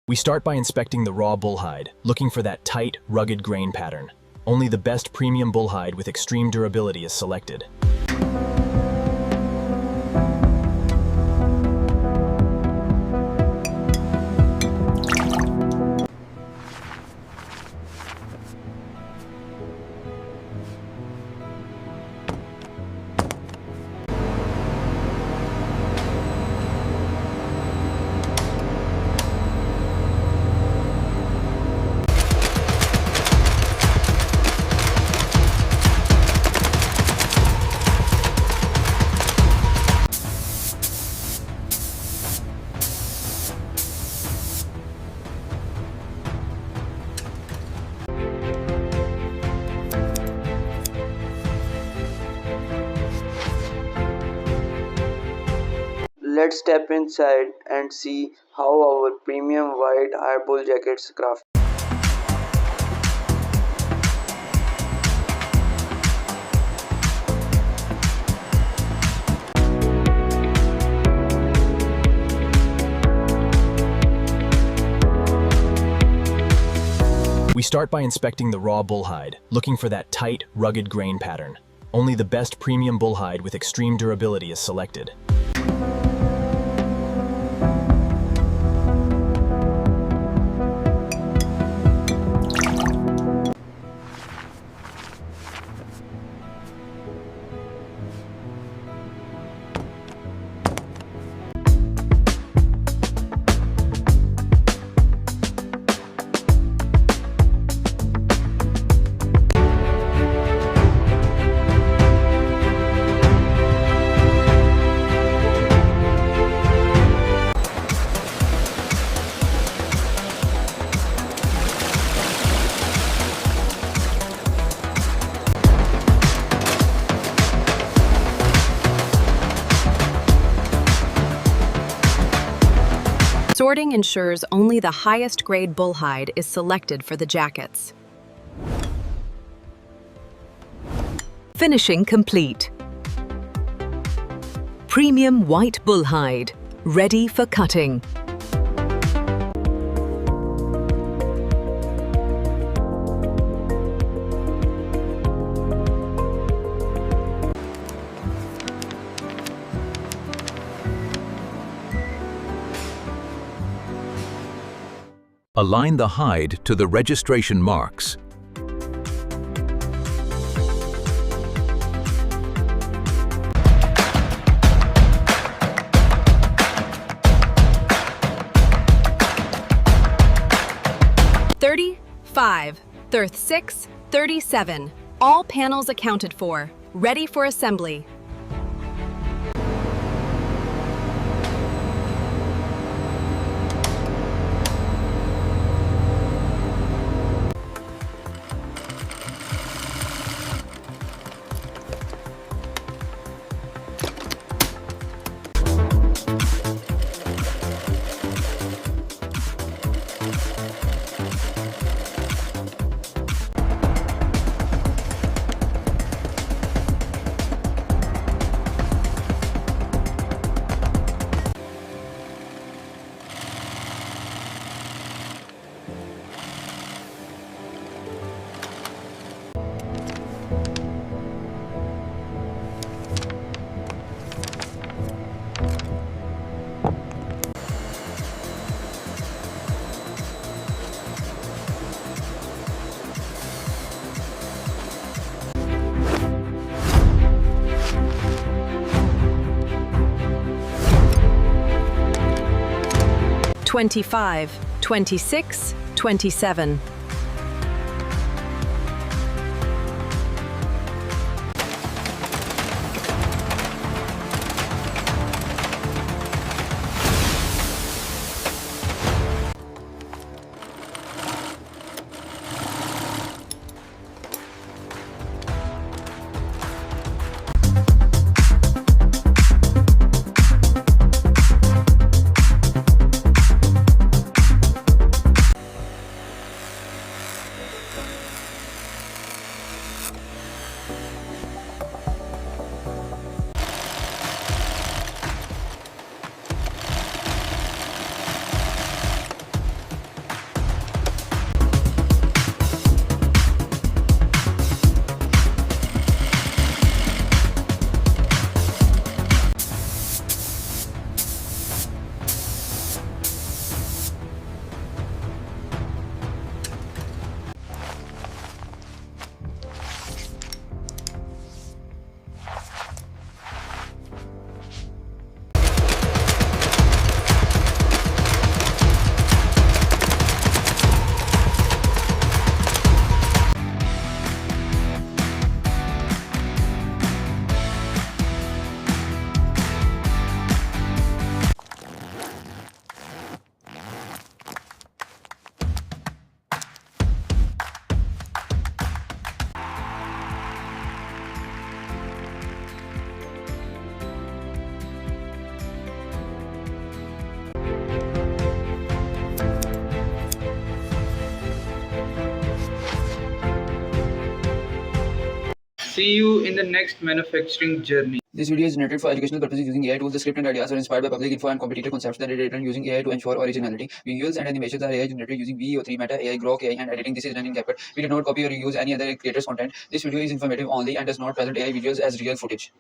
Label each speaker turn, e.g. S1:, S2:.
S1: We start by inspecting the raw bull hide, looking for that tight, rugged grain pattern. Only the best premium bull hide with extreme durability is selected.
S2: Let's step inside and see how our premium white hair bull jackets craft.
S1: We start by inspecting the raw bull hide, looking for that tight, rugged grain pattern. Only the best premium bull hide with extreme durability is selected.
S3: Sorting ensures only the highest grade bull hide is selected for the jackets. Finishing complete. Premium white bull hide, ready for cutting.
S4: Align the hide to the registration marks.
S3: "35, 36, 37. All panels accounted for. Ready for assembly. "25, 26, 27.
S5: See you in the next manufacturing journey.
S6: This video is generated for educational purposes using AI tools. The script and ideas are inspired by public info and competitor concepts that are written using AI to ensure originality. Visuals and animations are AI generated using VEO3, Meta AI, Grok AI, and editing. This is done in CapCut. We do not copy or use any other creator's content. This video is informative only and does not present AI visuals as real footage.